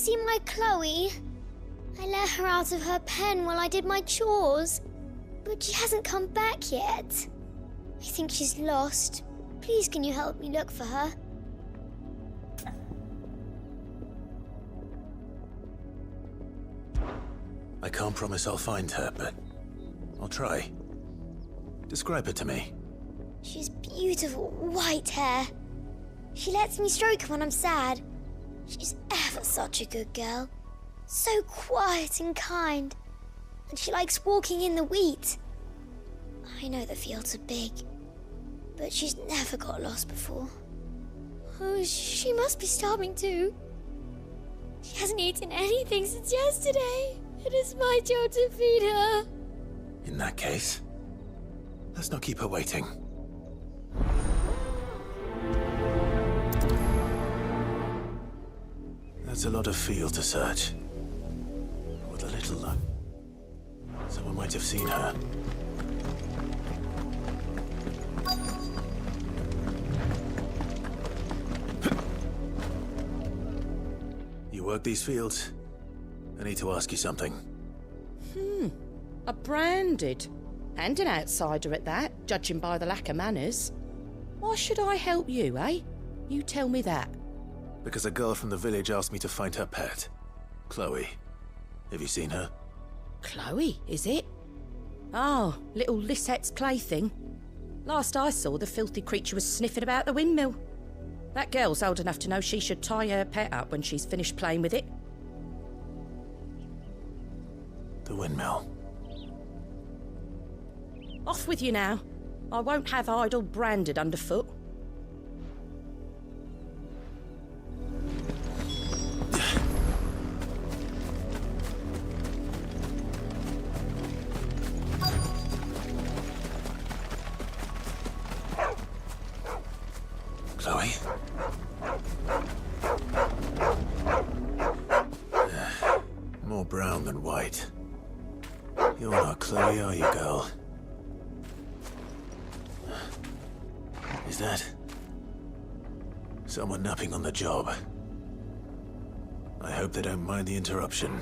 see my Chloe? I let her out of her pen while I did my chores, but she hasn't come back yet. I think she's lost. Please, can you help me look for her? I can't promise I'll find her, but I'll try. Describe her to me. She's beautiful white hair. She lets me stroke her when I'm sad. She's ever such a good girl. So quiet and kind. And she likes walking in the wheat. I know the fields are big, but she's never got lost before. Oh, she must be starving too. She hasn't eaten anything since yesterday. It is my job to feed her. In that case, let's not keep her waiting. That's a lot of field to search. With a little luck, someone might have seen her. You work these fields? I need to ask you something. A branded. And an outsider at that, judging by the lack of manners. Why should I help you, eh? You tell me that. Because a girl from the village asked me to find her pet, Chloe. Have you seen her? Chloe, is it? Oh, little Lisette's plaything. Last I saw, the filthy creature was sniffing about the windmill. That girl's old enough to know she should tie her pet up when she's finished playing with it. The windmill. Off with you now. I won't have idle branded underfoot. Chloe? More brown than white. You're not Chloe, are you, girl? Is that someone napping on the job? I hope they don't mind the interruption.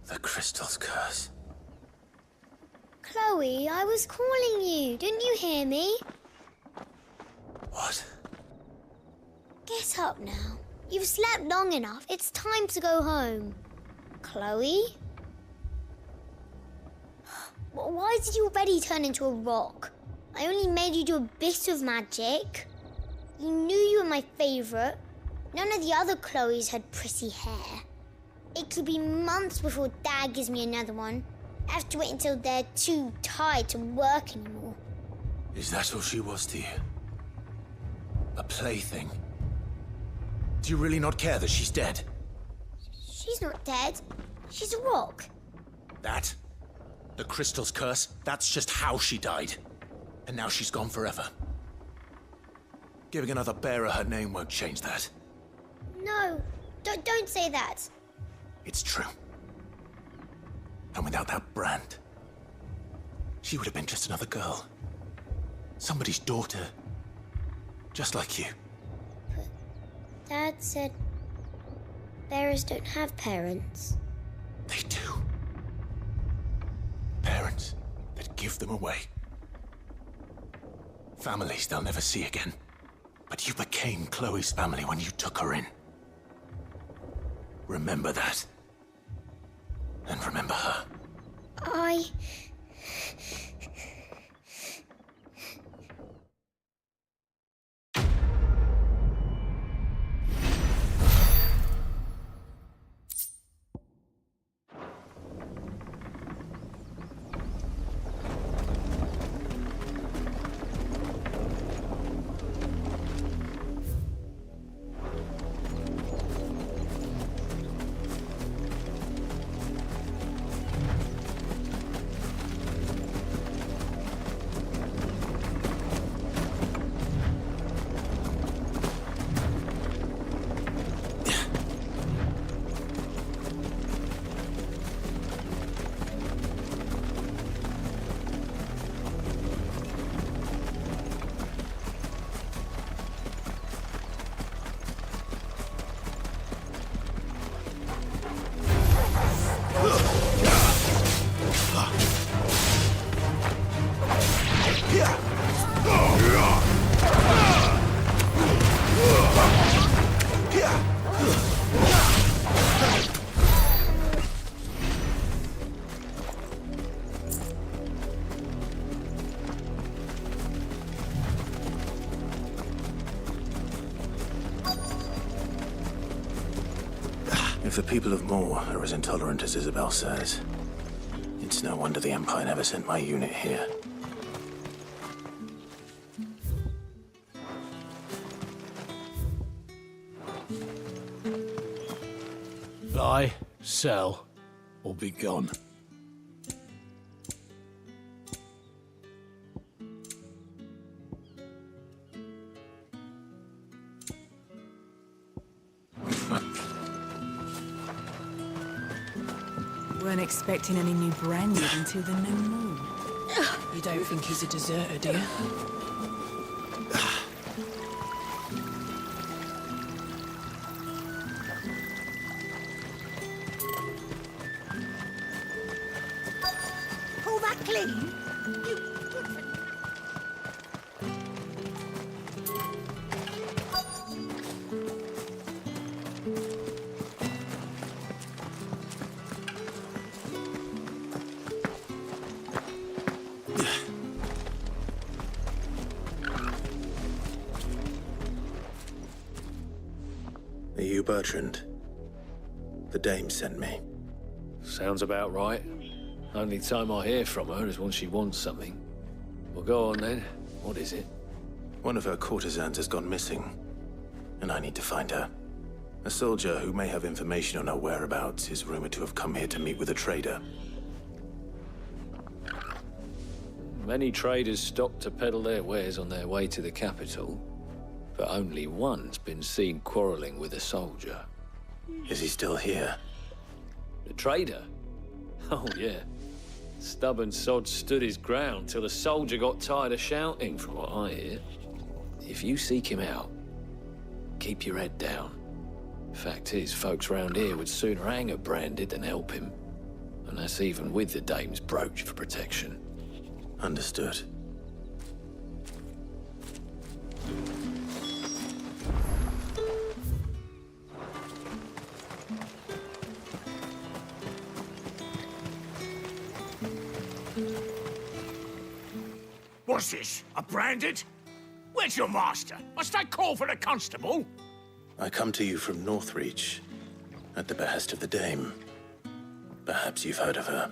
The crystal's curse. Chloe, I was calling you. Didn't you hear me? What? Get up now. You've slept long enough. It's time to go home. Chloe? Why did you already turn into a rock? I only made you do a bit of magic. You knew you were my favourite. None of the other Chloes had pretty hair. It could be months before Dad gives me another one. I have to wait until they're too tired to work anymore. Is that all she was to you? A plaything? Do you really not care that she's dead? She's not dead. She's a rock. That? The crystal's curse? That's just how she died. And now she's gone forever. Giving another bearer her name won't change that. No, don't say that. It's true. And without that brand, she would have been just another girl. Somebody's daughter. Just like you. But Dad said bearers don't have parents. They do. Parents that give them away. Families they'll never see again. But you became Chloe's family when you took her in. Remember that. And remember her. If the people of Moor are as intolerant as Isabel says, it's no wonder the Empire never sent my unit here. Buy, sell, or be gone. Weren't expecting any new brandy until the new moon. You don't think he's a deserter, do you? Pull that clean? Are you Bertrand? The dame sent me. Sounds about right. Only time I hear from her is when she wants something. Well, go on then. What is it? One of her courtesans has gone missing, and I need to find her. A soldier who may have information on her whereabouts is rumored to have come here to meet with a trader. Many traders stop to peddle their wares on their way to the capital, but only one's been seen quarreling with a soldier. Is he still here? The trader? Oh, yeah. Stubborn sod stood his ground till the soldier got tired of shouting, from what I hear. If you seek him out, keep your head down. Fact is, folks round here would sooner hang a branded than help him. And that's even with the dame's brooch for protection. Understood. What's this? A branded? Where's your master? Must I call for a constable? I come to you from Northreach, at the behest of the dame. Perhaps you've heard of her.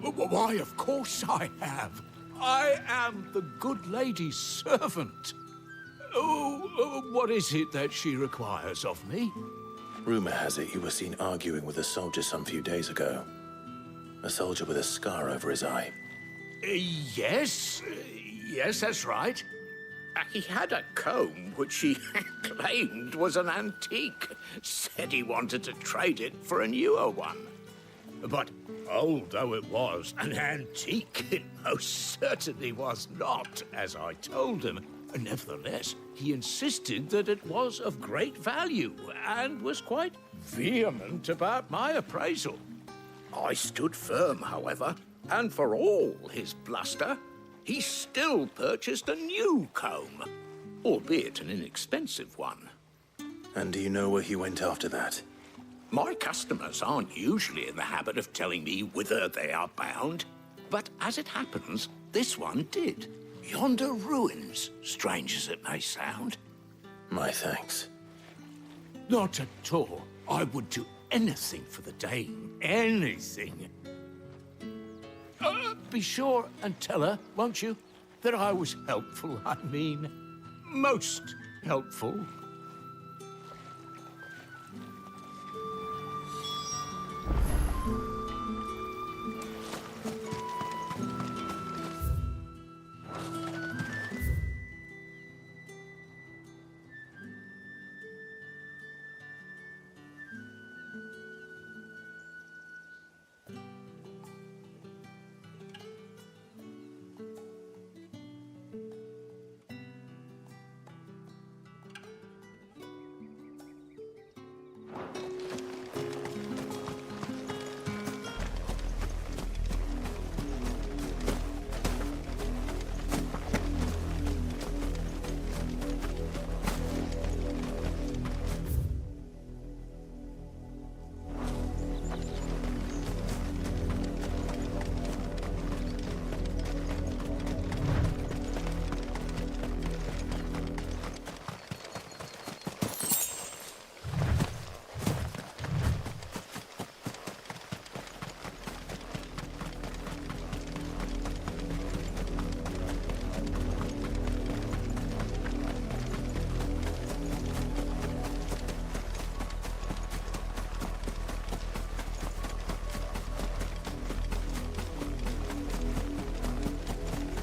Why, of course I have. I am the good lady's servant. What is it that she requires of me? Rumor has it you were seen arguing with a soldier some few days ago. A soldier with a scar over his eye. Yes, that's right. He had a comb which he claimed was an antique. Said he wanted to trade it for a newer one. But old though it was, an antique it most certainly was not, as I told him. Nevertheless, he insisted that it was of great value and was quite vehement about my appraisal. I stood firm, however, and for all his bluster, he still purchased a new comb, albeit an inexpensive one. And do you know where he went after that? My customers aren't usually in the habit of telling me whither they are bound, but as it happens, this one did. Yonder ruins, strange as it may sound. My thanks. Not at all. I would do anything for the dame. Anything. Be sure and tell her, won't you, that I was helpful. I mean, most helpful.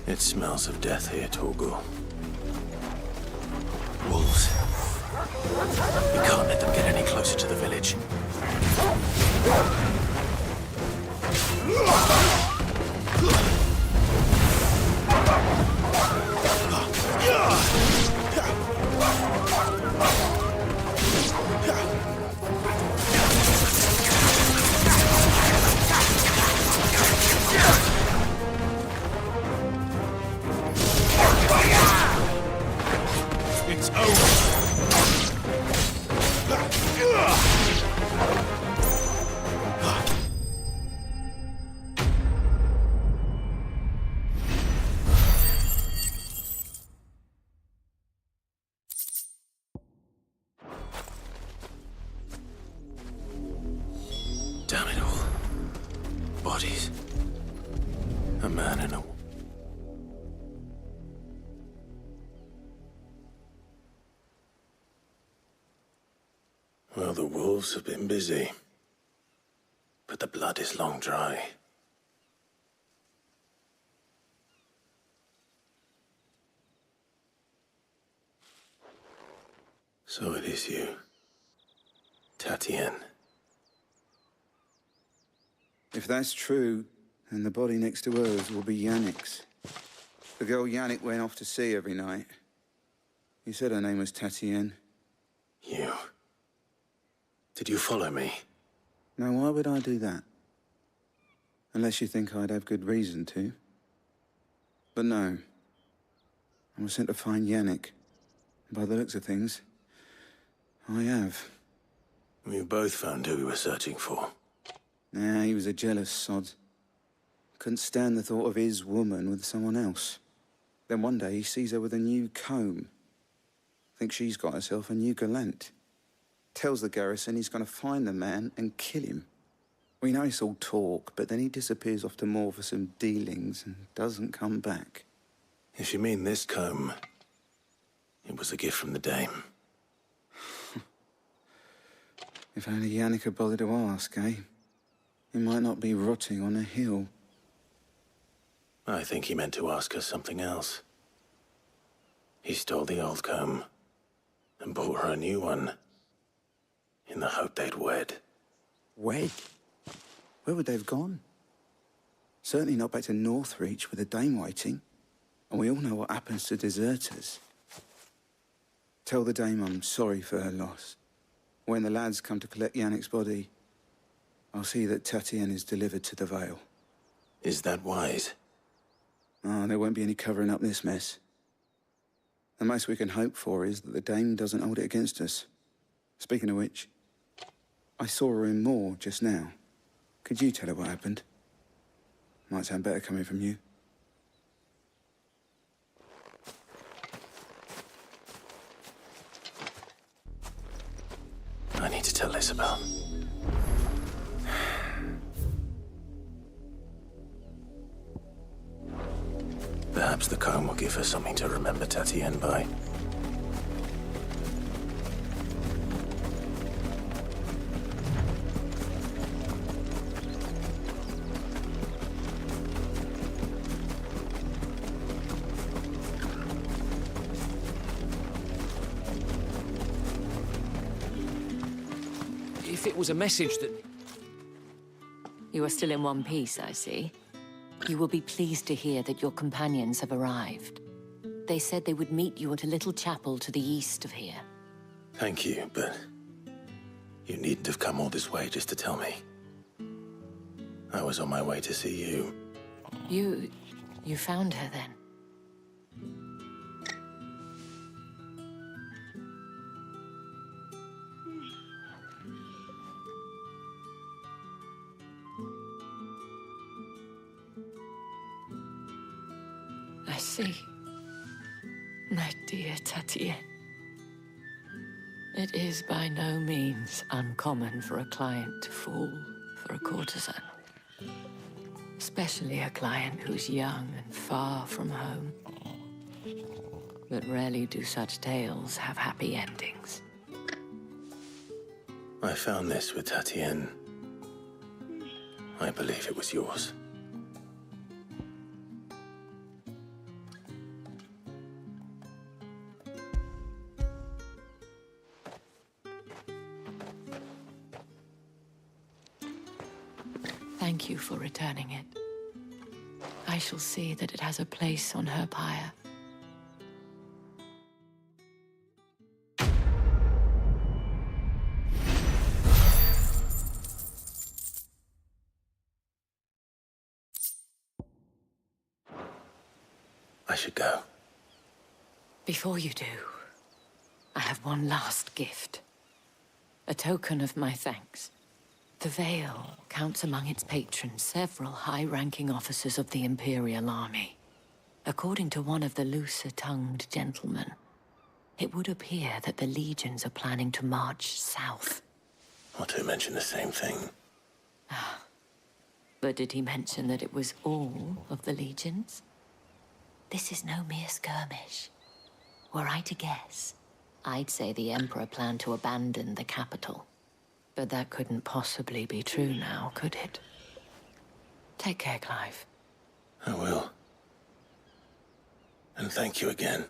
It smells of death here, Torgal. Wolves. We can't let them get any closer to the village. It's over. Damn it all. Bodies. A man and a... Well, the wolves have been busy. But the blood is long dry. So it is you, Tatienne. If that's true, then the body next to hers will be Yannick's. The girl Yannick went off to see every night. He said her name was Tatienne. You... Did you follow me? Now, why would I do that? Unless you think I'd have good reason to. But no. I was sent to find Yannick. By the looks of things, I have. We both found who we were searching for. Nah, he was a jealous sod. Couldn't stand the thought of his woman with someone else. Then one day he sees her with a new comb. Thinks she's got herself a new gallant. Tells the garrison he's going to find the man and kill him. We know it's all talk, but then he disappears off to Moor for some dealings and doesn't come back. If you mean this comb, it was a gift from the dame. If only Yannick had bothered to ask, eh? He might not be rotting on a hill. I think he meant to ask her something else. He stole the old comb and bought her a new one in the hope they'd wed. Wed? Where would they have gone? Certainly not back to Northreach with a dame waiting. And we all know what happens to deserters. Tell the dame I'm sorry for her loss. When the lads come to collect Yannick's body, I'll see that Tatienne is delivered to the Vale. Is that wise? Oh, there won't be any covering up this mess. The most we can hope for is that the dame doesn't hold it against us. Speaking of which, I saw her in Moor just now. Could you tell her what happened? Might sound better coming from you. I need to tell Isabel. Perhaps the comb will give her something to remember Tatienne by. If it was a message that... You are still in one piece, I see. You will be pleased to hear that your companions have arrived. They said they would meet you at a little chapel to the east of here. Thank you, but you needn't have come all this way just to tell me. I was on my way to see you. You found her then? I see. My dear Tatienne. It is by no means uncommon for a client to fall for a courtesan. Especially a client who's young and far from home. But rarely do such tales have happy endings. I found this with Tatienne. I believe it was yours. thank you for returning it. I shall see that it has a place on her pyre. I should go. Before you do, I have one last gift. A token of my thanks. The Vale counts among its patrons several high-ranking officers of the Imperial Army. According to one of the looser-tongued gentlemen, it would appear that the legions are planning to march south. Or to mention the same thing. But did he mention that it was all of the legions? This is no mere skirmish. Were I to guess, I'd say the Emperor planned to abandon the capital. But that couldn't possibly be true now, could it? Take care, Clive. I will. And thank you again.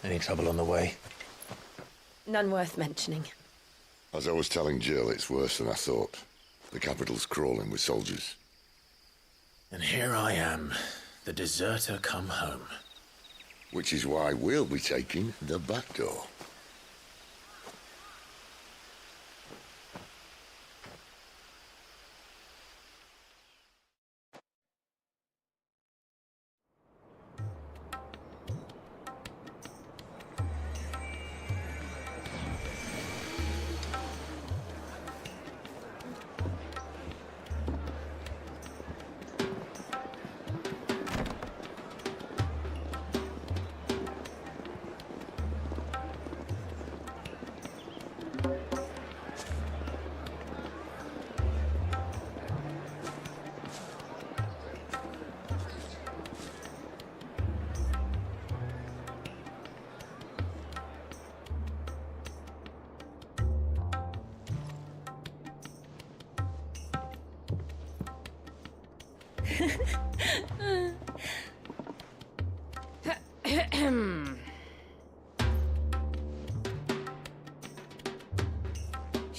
Any trouble on the way? None worth mentioning. As I was telling Jill, it's worse than I thought. The capital's crawling with soldiers. And here I am, the deserter come home. Which is why we'll be taking the back door.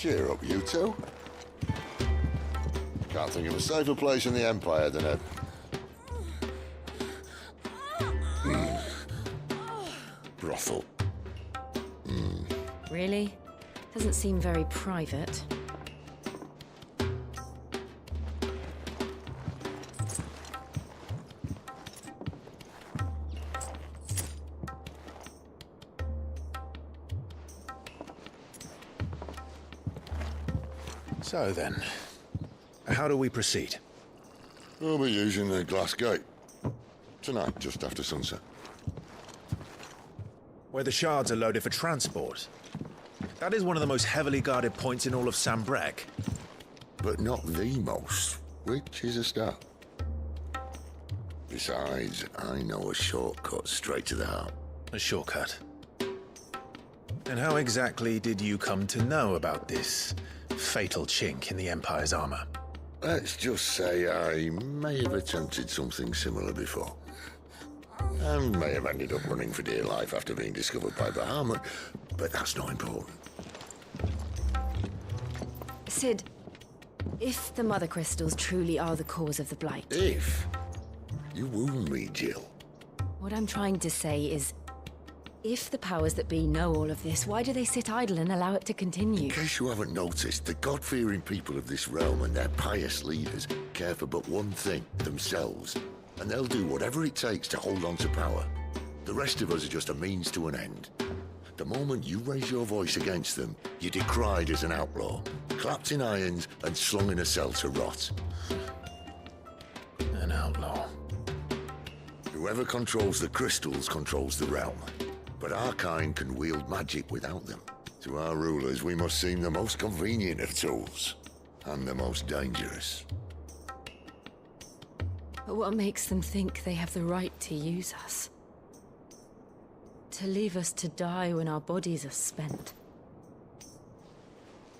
Cheer up, you two. Can't think of a safer place in the Empire than a... brothel. Really? Doesn't seem very private. So then, how do we proceed? We'll be using the glass gate. Tonight, just after sunset. Where the shards are loaded for transport. That is one of the most heavily guarded points in all of Sambrek. But not the most, which is a start. Besides, I know a shortcut straight to the heart. A shortcut. And how exactly did you come to know about this fatal chink in the Empire's armor? Let's just say I may have attempted something similar before. And may have ended up running for dear life after being discovered by Bahamut, but that's not important. Sid, if the Mother Crystals truly are the cause of the Blight... If? You wound me, Jill. What I'm trying to say is, if the powers that be know all of this, why do they sit idle and allow it to continue? In case you haven't noticed, the God-fearing people of this realm and their pious leaders care for but one thing, themselves. And they'll do whatever it takes to hold on to power. The rest of us are just a means to an end. The moment you raise your voice against them, you're decried as an outlaw, clapped in irons and slung in a cell to rot. An outlaw. Whoever controls the crystals controls the realm. But our kind can wield magic without them. To our rulers, we must seem the most convenient of tools. And the most dangerous. But what makes them think they have the right to use us? To leave us to die when our bodies are spent?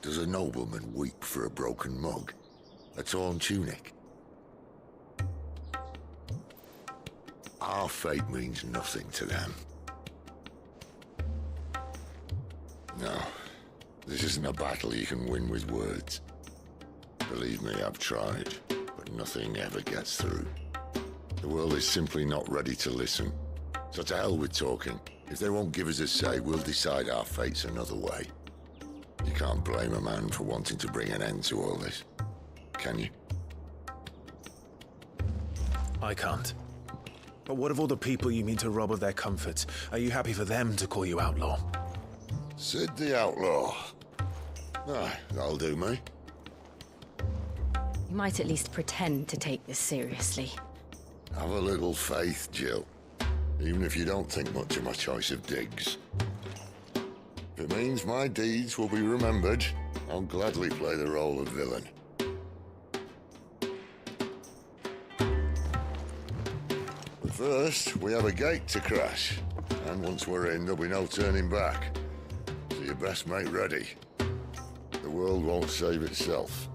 Does a nobleman weep for a broken mug? A torn tunic? Our fate means nothing to them. No, this isn't a battle you can win with words. Believe me, I've tried, but nothing ever gets through. The world is simply not ready to listen. So to hell with talking. If they won't give us a say, we'll decide our fates another way. You can't blame a man for wanting to bring an end to all this, can you? I can't. But what of all the people you mean to rob of their comforts? Are you happy for them to call you outlaw? Sid the Outlaw. Aye, that'll do me. You might at least pretend to take this seriously. Have a little faith, Jill. Even if you don't think much of my choice of digs. If it means my deeds will be remembered, I'll gladly play the role of villain. But first, we have a gate to crash. And once we're in, there'll be no turning back. So you best make ready. The world won't save itself.